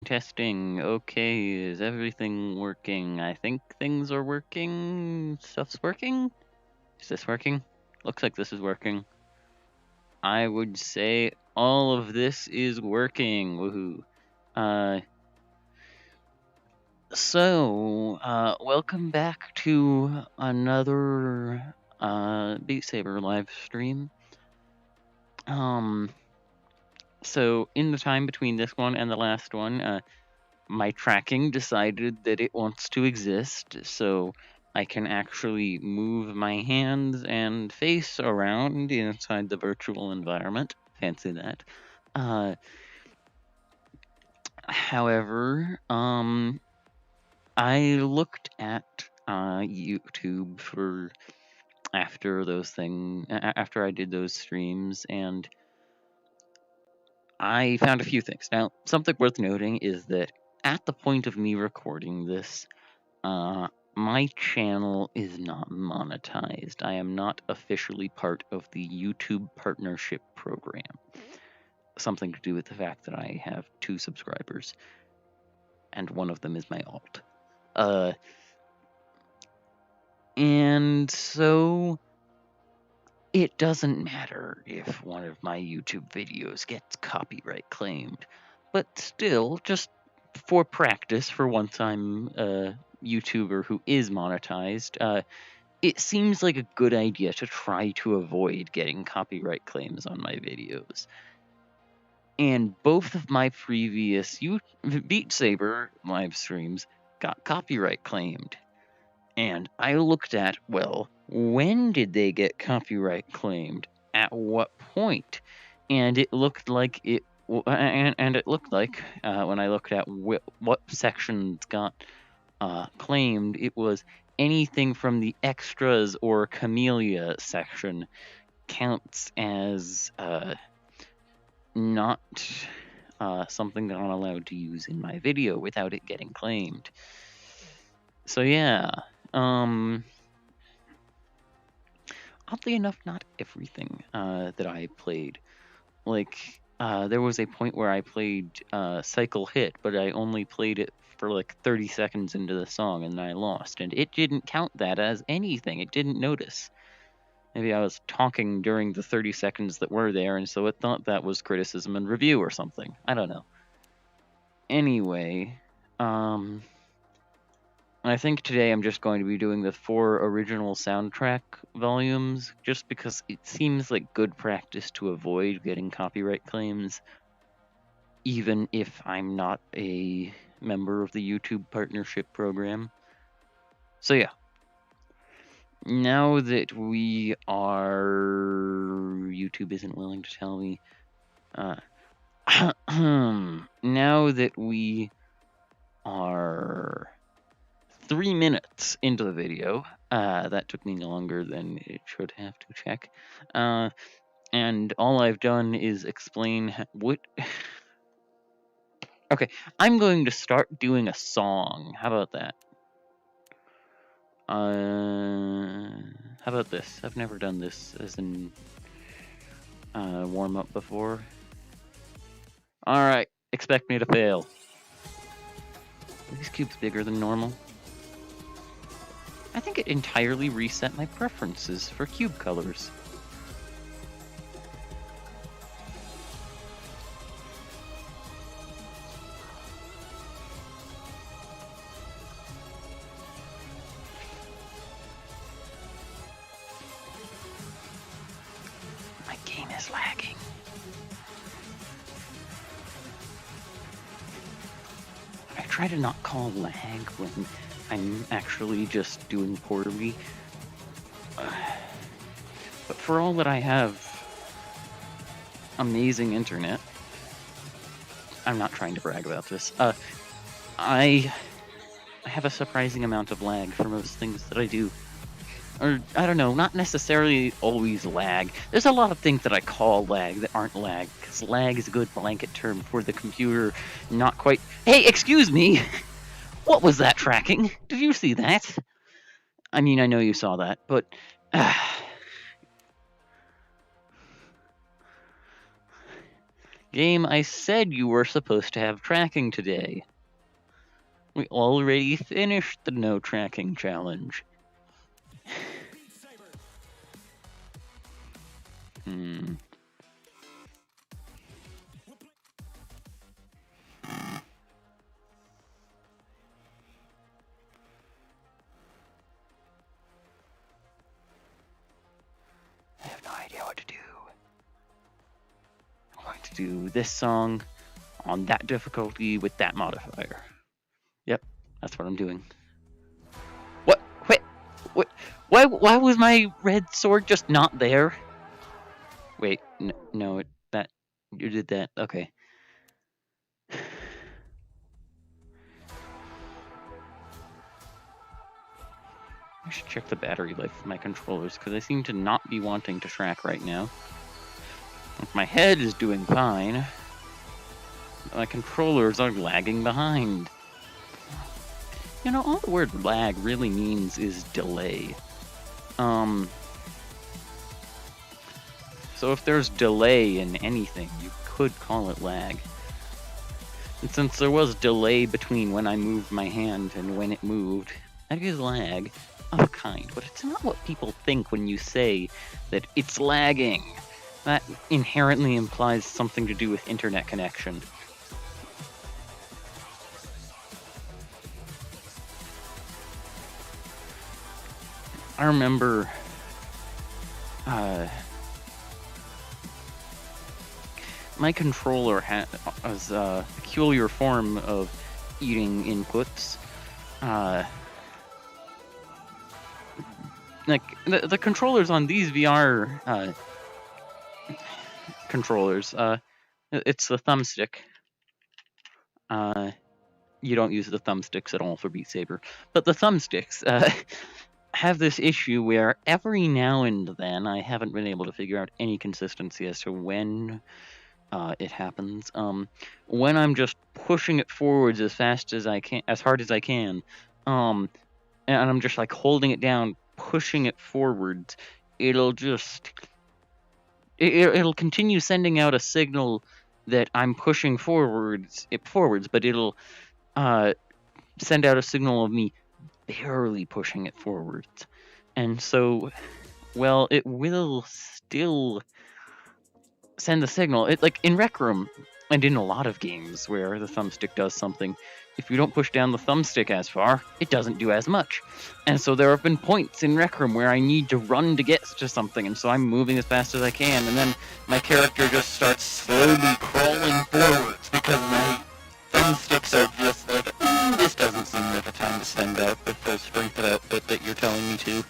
testing. Okay, is everything working? I think things are working. Stuff's working? Is this working? Looks like this is working. I would say all of this is working. Woohoo. Welcome back to another Beat Saber live stream. So in the time between this one and the last one, my tracking decided that it wants to exist, so I can actually move my hands and face around inside the virtual environment. Fancy that. However, I looked at YouTube for after I did those streams, and I found a few things. Now, something worth noting is that at the point of me recording this, my channel is not monetized. I am not officially part of the YouTube partnership program. Something to do with the fact that I have 2 subscribers, and one of them is my alt. And so it doesn't matter if one of my YouTube videos gets copyright claimed, but still, just for practice, for once I'm a YouTuber who is monetized, it seems like a good idea to try to avoid getting copyright claims on my videos. And both of my previous Beat Saber live streams got copyright claimed. And I looked at, well, when did they get copyright claimed? At what point? And it looked like when I looked at what sections got claimed, it was anything from the extras or camellia section counts as not something that I'm allowed to use in my video without it getting claimed. So yeah. Oddly enough, not everything that I played. Like, there was a point where I played Cycle Hit, but I only played it for like 30 seconds into the song and I lost. And it didn't count that as anything. It didn't notice. Maybe I was talking during the 30 seconds that were there, and so it thought that was criticism and review or something. I don't know. Anyway, I think today I'm just going to be doing the 4 original soundtrack volumes, just because it seems like good practice to avoid getting copyright claims, even if I'm not a member of the YouTube partnership program. So yeah. Now that we are... YouTube isn't willing to tell me. Now that we are 3 minutes into the video, that took me longer than it should have to check, and all I've done is explain what... Okay, I'm going to start doing a song. How about that? How about this? I've never done this as in warm-up before. Alright, expect me to fail. Are these cubes bigger than normal? I think it entirely reset my preferences for cube colors. My game is lagging. I try to not call lag when I'm actually just doing poorly. But for all that I have amazing internet, I'm not trying to brag about this, I have a surprising amount of lag for most things that I do. Or, I don't know, not necessarily always lag. There's a lot of things that I call lag that aren't lag, because lag is a good blanket term for the computer not quite... Hey, excuse me! What was that tracking? Did you see that? I mean, I know you saw that, but... Game, I said you were supposed to have tracking today. We already finished the no tracking challenge. Hmm. I have no idea what to do. I'm going to do this song on that difficulty with that modifier. Yep, that's what I'm doing. What? Wait, what? Why was my red sword just not there? Wait, no, that you did that. Okay. I should check the battery life of my controllers because I seem to not be wanting to track right now. My head is doing fine. My controllers are lagging behind. You know, all the word lag really means is delay. So if there's delay in anything, you could call it lag. And since there was delay between when I moved my hand and when it moved, that is lag of a kind. But it's not what people think when you say that it's lagging. That inherently implies something to do with internet connection. I remember my controller has a peculiar form of eating inputs. Like the controllers on these VR controllers, it's the thumbstick. You don't use the thumbsticks at all for Beat Saber, but the thumbsticks have this issue where every now and then I haven't been able to figure out any consistency as to when it happens. When I'm just pushing it forwards as fast as I can, as hard as I can, and I'm just like holding it down, pushing it forwards, it'll just it'll continue sending out a signal that I'm pushing forwards, but it'll send out a signal of me barely pushing it forwards. And so, well, it will still send the signal. It, like in Rec Room and in a lot of games where the thumbstick does something, if you don't push down the thumbstick as far, it doesn't do as much. And so there have been points in Rec Room where I need to run to get to something, and so I'm moving as fast as I can, and then my character just starts slowly crawling forwards because my thumbsticks are just like, this doesn't seem like a time to send out the full strength of output that you're telling me to.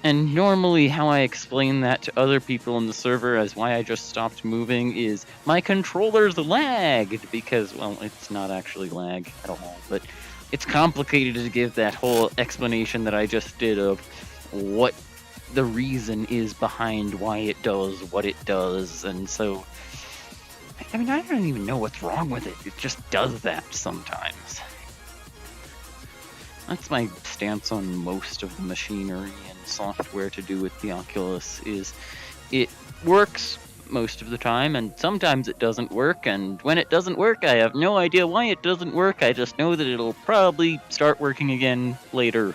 And normally how I explain that to other people in the server as why I just stopped moving is my controller's lagged, because, well, it's not actually lag at all, but it's complicated to give that whole explanation that I just did of what the reason is behind why it does what it does, and so, I mean, I don't even know what's wrong with it. It just does that sometimes. That's my stance on most of the machinery and software to do with the Oculus, is it works most of the time, and sometimes it doesn't work, and when it doesn't work, I have no idea why it doesn't work. I just know that it'll probably start working again later,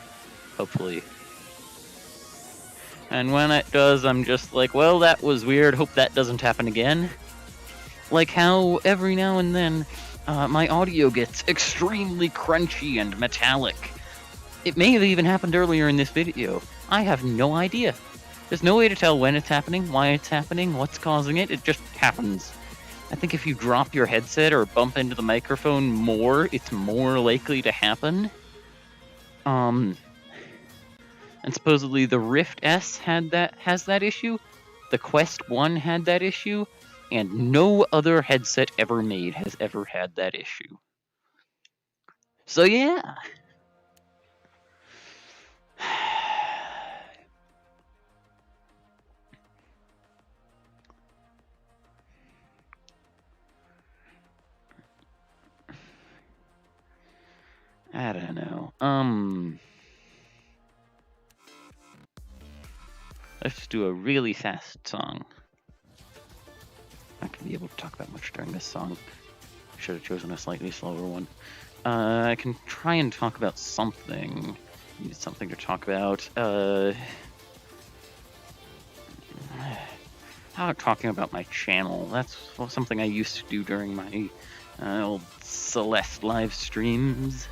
hopefully. And when it does, I'm just like, well, that was weird, hope that doesn't happen again. Like how every now and then, my audio gets extremely crunchy and metallic. It may have even happened earlier in this video. I have no idea. There's no way to tell when it's happening, why it's happening, what's causing it. It just happens. I think if you drop your headset or bump into the microphone more, it's more likely to happen. And supposedly the Rift S has that issue. The Quest 1 had that issue, and no other headset ever made has ever had that issue. So yeah. I don't know. Let's do a really fast song. not going to be able to talk about much during this song. Should have chosen a slightly slower one. I can try and talk about something. Need something to talk about. How about talking about my channel? That's something I used to do during my old Celeste live streams.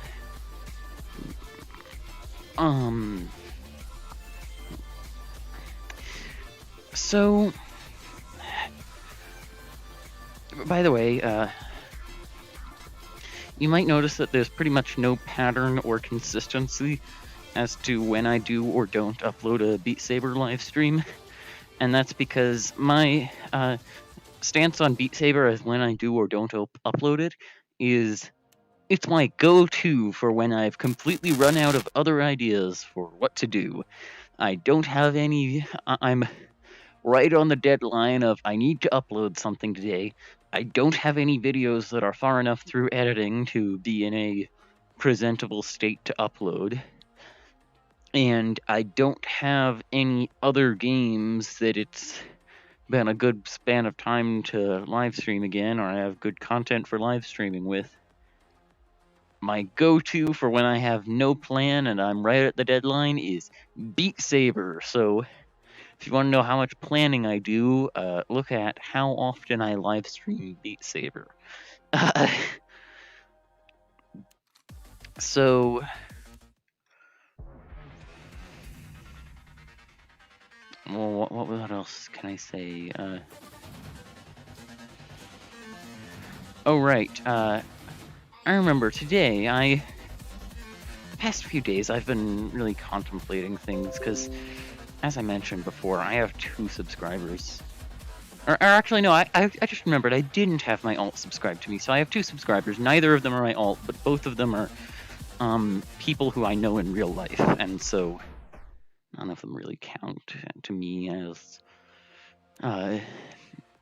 So, by the way, you might notice that there's pretty much no pattern or consistency as to when I do or don't upload a Beat Saber live stream. And that's because my stance on Beat Saber as when I do or don't upload it is it's my go-to for when I've completely run out of other ideas for what to do. I don't have any. I'm right on the deadline of I need to upload something today. I don't have any videos that are far enough through editing to be in a presentable state to upload. And I don't have any other games that it's been a good span of time to live stream again, or I have good content for live streaming with. My go-to for when I have no plan and I'm right at the deadline is Beat Saber. So if you want to know how much planning I do, look at how often I live stream Beat Saber. So, well, what else can I say? Oh, right. I remember today, the past few days, I've been really contemplating things, because, as I mentioned before, I have 2 subscribers. Or actually, no, I just remembered I didn't have my alt subscribed to me, so I have 2 subscribers. Neither of them are my alt, but both of them are people who I know in real life, and so none of them really count to me as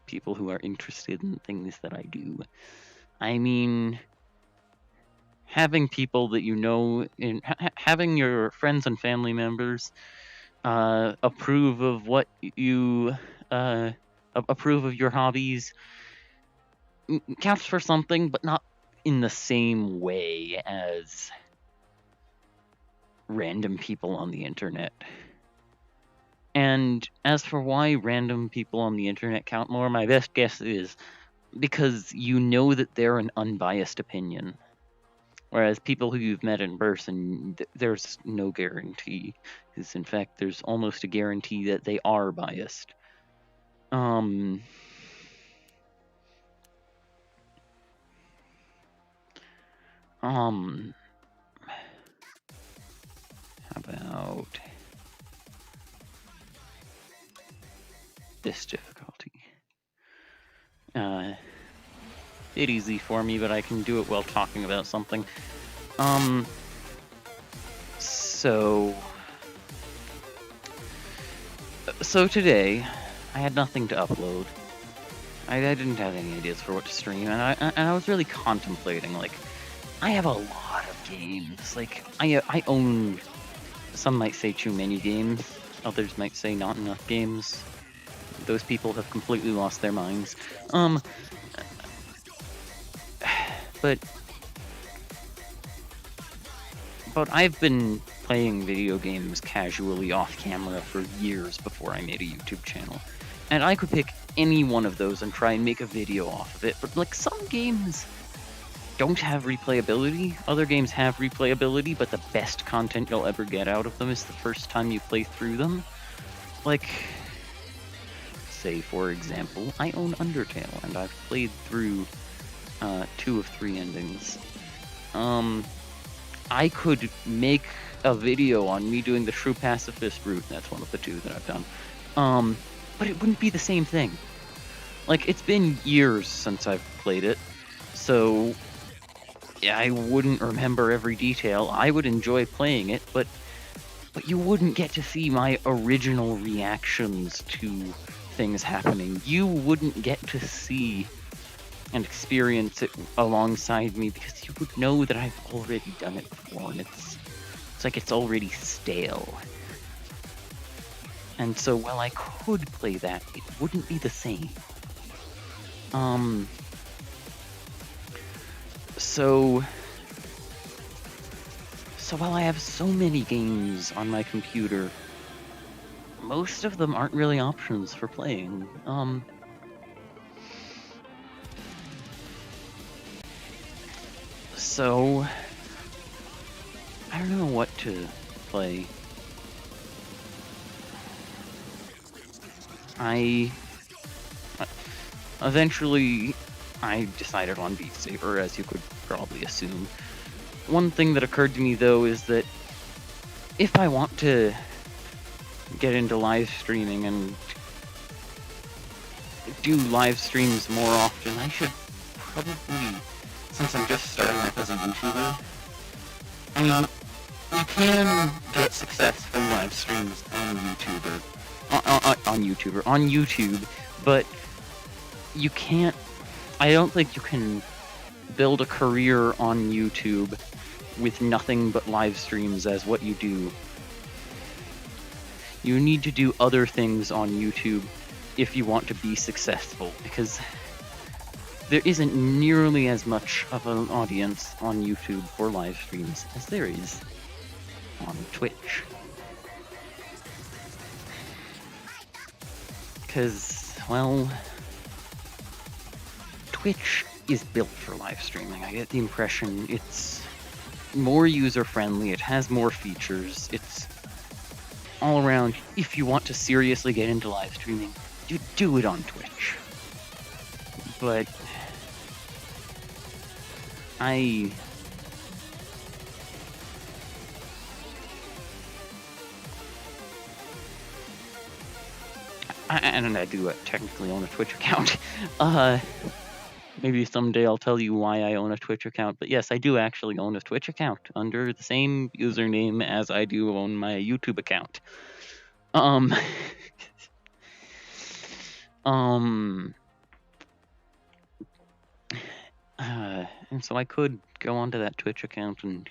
people who are interested in things that I do. I mean, having people that you know, having your friends and family members approve of what you approve of your hobbies counts for something, but not in the same way as random people on the internet. And as for why random people on the internet count more, my best guess is because you know that they're an unbiased opinion. Whereas people who you've met in person, there's no guarantee. Because in fact, there's almost a guarantee that they are biased. How about this difficulty? Bit easy for me, but I can do it while talking about something. So today, I had nothing to upload. I didn't have any ideas for what to stream, and I was really contemplating, like, I have a lot of games. Like, I own, some might say too many games, others might say not enough games. Those people have completely lost their minds. But I've been playing video games casually off camera for years before I made a YouTube channel. And I could pick any one of those and try and make a video off of it, but like some games don't have replayability. Other games have replayability, but the best content you'll ever get out of them is the first time you play through them. Like, say for example, I own Undertale, and I've played through 2 of 3 endings. I could make a video on me doing the true pacifist route. That's one of the 2 that I've done. But it wouldn't be the same thing. Like, it's been years since I've played it, so yeah, I wouldn't remember every detail. I would enjoy playing it, but you wouldn't get to see my original reactions to things happening. You wouldn't get to see and experience it alongside me because you would know that I've already done it before, and it's like it's already stale. And so while I could play that, it wouldn't be the same. So while I have so many games on my computer, most of them aren't really options for playing. So I don't know what to play. Eventually, I decided on Beat Saber, as you could probably assume. One thing that occurred to me, though, is that if I want to get into live streaming and do live streams more often, I should probably, since I'm just starting off as a YouTuber, I mean, you can get success from live streams on YouTube, but you can't, I don't think you can build a career on YouTube with nothing but live streams as what you do. You need to do other things on YouTube if you want to be successful, because there isn't nearly as much of an audience on YouTube for live streams as there is on Twitch. Because, well, Twitch is built for live streaming. I get the impression it's more user-friendly, it has more features, it's all around, if you want to seriously get into live streaming, you do it on Twitch. But and I do technically own a Twitch account. Maybe someday I'll tell you why I own a Twitch account, but yes, I do actually own a Twitch account under the same username as I do own my YouTube account. And so I could go onto that Twitch account and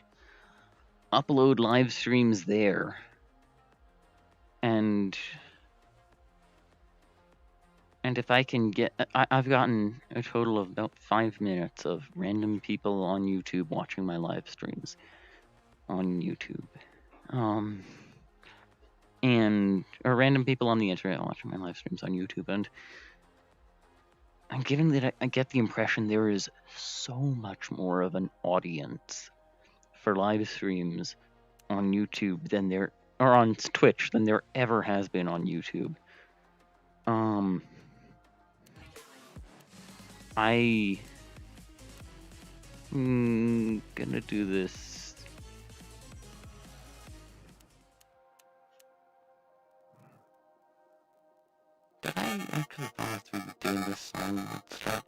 upload live streams there. And if I can get, I've gotten a total of about 5 minutes of random people on YouTube watching my live streams on YouTube. Or random people on the internet watching my live streams on YouTube. And given that I get the impression there is so much more of an audience for live streams on YouTube than or on Twitch than there ever has been on YouTube. I'm gonna do this. Did I actually follow through with doing this on the start?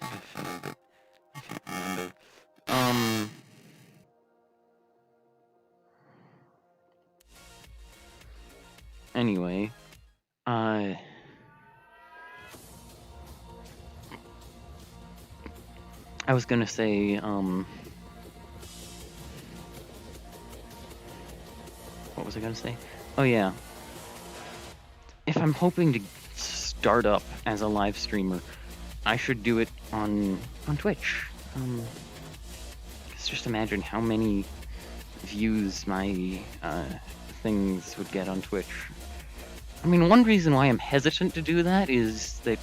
I failed it. I can't remember. Anyway, I was gonna say, what was I gonna say? Oh yeah. If I'm hoping to start up as a live streamer, I should do it on Twitch. Just imagine how many views my things would get on Twitch. I mean, one reason why I'm hesitant to do that is that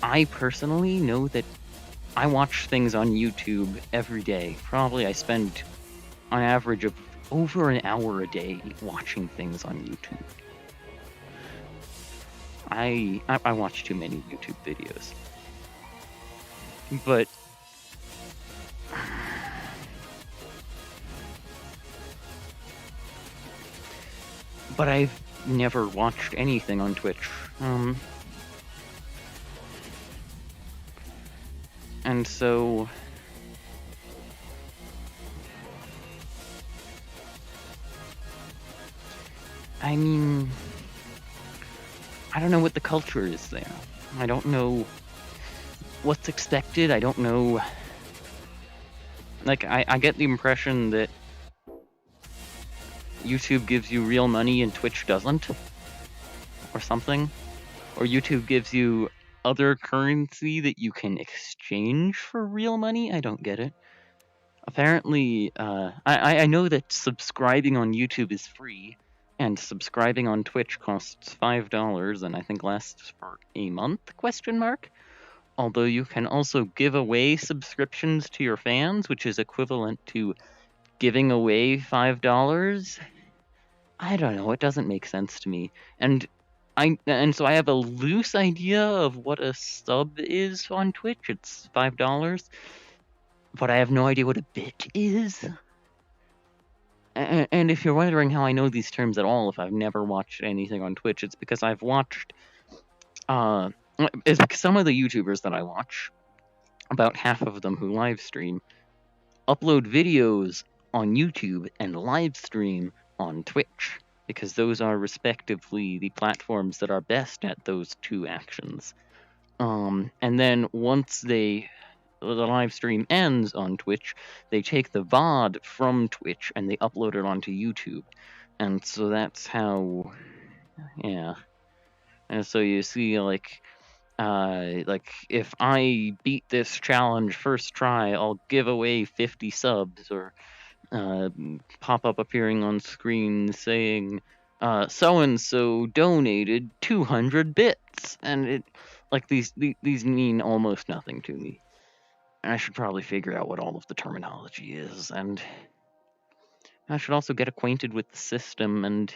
I personally know that I watch things on YouTube every day. Probably I spend on average of over an hour a day watching things on YouTube. I watch too many YouTube videos. But I've never watched anything on Twitch. And so I mean, I don't know what the culture is there. I don't know what's expected. I don't know. Like, I get the impression that YouTube gives you real money and Twitch doesn't. or something. Or YouTube gives you other currency that you can exchange for real money? I don't get it. Apparently, I know that subscribing on YouTube is free, and subscribing on Twitch costs $5, and I think lasts for a month, question mark? Although you can also give away subscriptions to your fans, which is equivalent to giving away $5. I don't know, it doesn't make sense to me. And so I have a loose idea of what a sub is on Twitch. It's $5. But I have no idea what a bit is. And if you're wondering how I know these terms at all, if I've never watched anything on Twitch, it's because I've watched, it's because some of the YouTubers that I watch, about half of them who live stream, upload videos on YouTube and live stream on Twitch, because those are respectively the platforms that are best at those two actions. And then once the live stream ends on Twitch, they take the VOD from Twitch and they upload it onto YouTube. And so that's how, yeah. And so you see, like if I beat this challenge first try, I'll give away 50 subs, or pop-up appearing on screen saying, so-and-so donated 200 bits. And it, like, these mean almost nothing to me. I should probably figure out what all of the terminology is, and I should also get acquainted with the system, and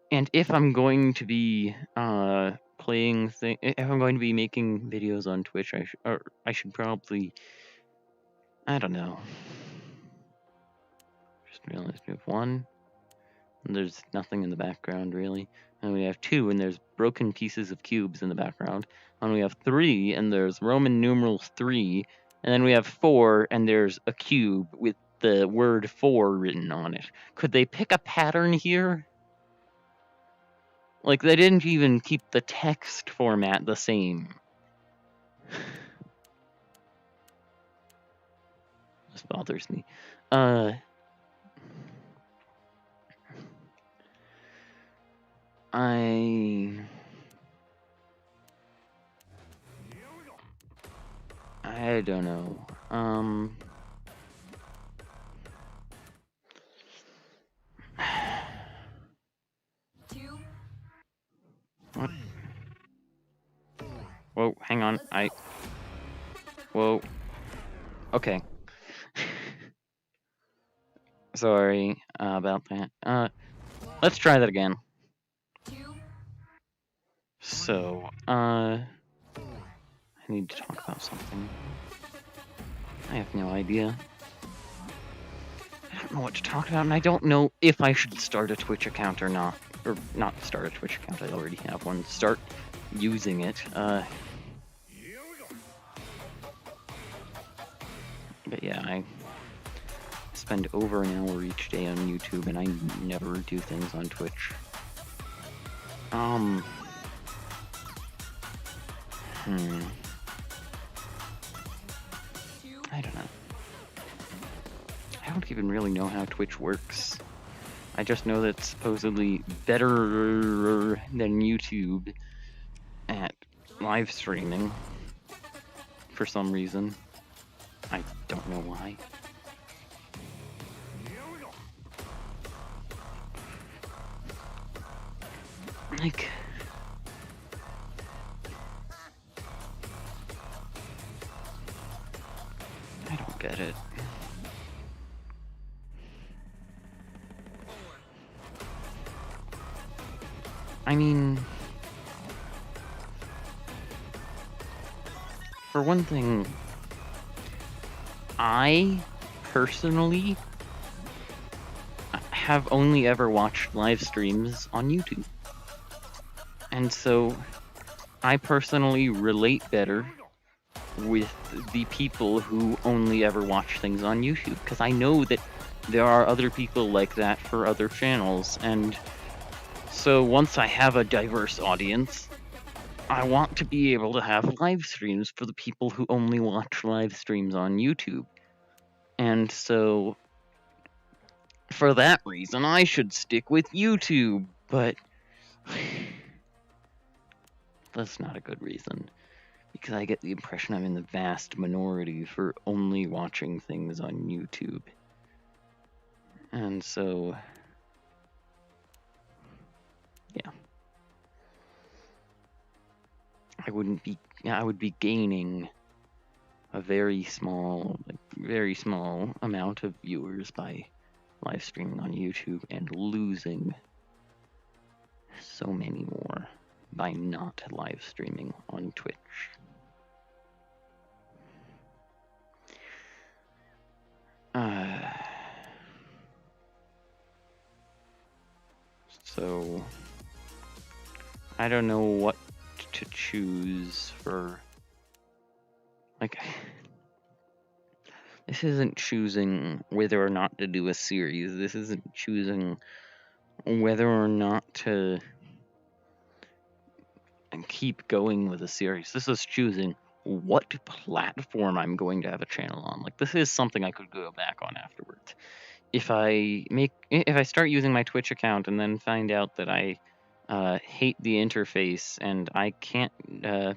if I'm going to be if I'm going to be making videos on Twitch, I should probably, I don't know. Just realized we have 1, and there's nothing in the background really. And we have 2, and there's broken pieces of cubes in the background. And we have 3, and there's Roman numerals 3. And then we have 4, and there's a cube with the word 4 written on it. Could they pick a pattern here? Like, they didn't even keep the text format the same. This bothers me. I don't know. What? Whoa, hang on. Whoa. Okay. Sorry about that. Let's try that again. So, I need to talk about something. I have no idea. I don't know what to talk about, and I don't know if I should start a Twitch account or not. Or not start a Twitch account, I already have one. Start using it. But yeah, I spend over an hour each day on YouTube, and I never do things on Twitch. I don't know. I don't even really know how Twitch works. I just know that it's supposedly better than YouTube at live streaming for some reason. I don't know why. Like, I don't get it. I mean, for one thing, I personally have only ever watched live streams on YouTube. And so I personally relate better with the people who only ever watch things on YouTube, because I know that there are other people like that for other channels. And so once I have a diverse audience, I want to be able to have live streams for the people who only watch live streams on YouTube. And so for that reason, I should stick with YouTube. But That's not a good reason, because I get the impression I'm in the vast minority for only watching things on YouTube. And so, yeah. I would be gaining a very small amount of viewers by live streaming on YouTube and losing so many more by not live streaming on Twitch. So I don't know what to choose for, like, this isn't choosing whether or not to do a series. This isn't choosing whether or not to keep going with a series. This is choosing what platform I'm going to have a channel on. Like, this is something I could go back on afterwards. If I start using my Twitch account and then find out that I hate the interface and I can't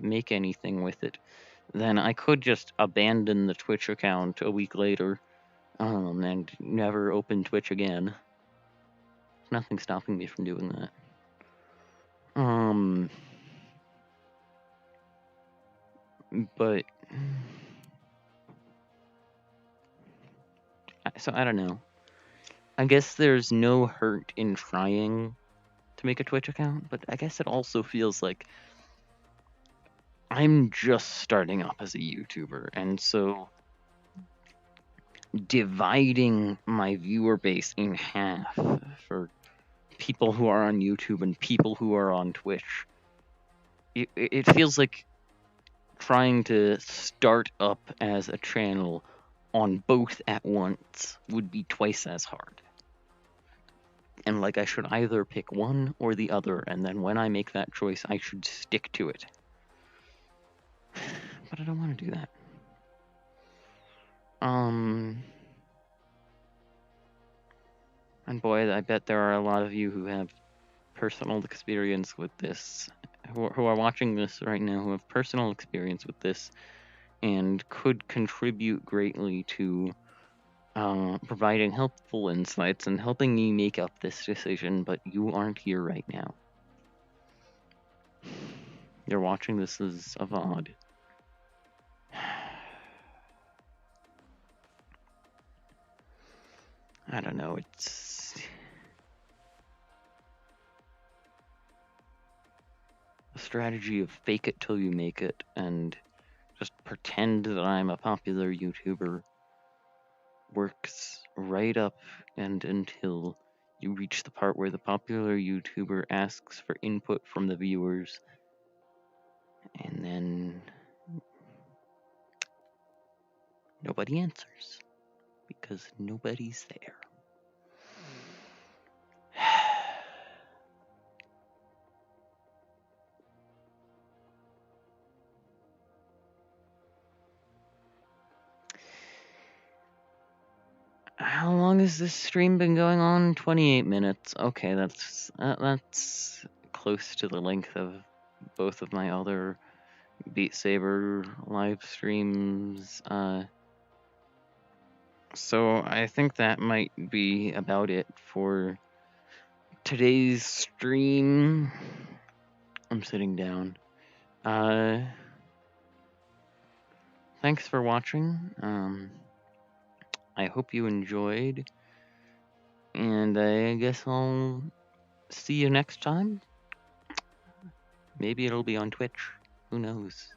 make anything with it, then I could just abandon the Twitch account a week later and never open Twitch again. Nothing stopping me from doing that. But so I don't know. I guess there's no hurt in trying to make a Twitch account, but I guess it also feels like I'm just starting up as a YouTuber, and so dividing my viewer base in half for people who are on YouTube and people who are on Twitch, it feels like trying to start up as a channel on both at once would be twice as hard. And like, I should either pick one or the other, and then when I make that choice, I should stick to it. But I don't want to do that. And boy, I bet there are a lot of you who have personal experience with this, who are watching this right now, who have personal experience with this, and could contribute greatly to providing helpful insights and helping me make up this decision, but you aren't here right now. You're watching this as a VOD. I don't know, it's... a strategy of fake it till you make it, and just pretend that I'm a popular YouTuber works right up and until you reach the part where the popular YouTuber asks for input from the viewers, and then nobody answers because nobody's there. How long has this stream been going on? 28 minutes. Okay, that's close to the length of both of my other Beat Saber live streams. So I think that might be about it for today's stream. I'm sitting down. Thanks for watching. I hope you enjoyed, and I guess I'll see you next time. Maybe it'll be on Twitch. Who knows?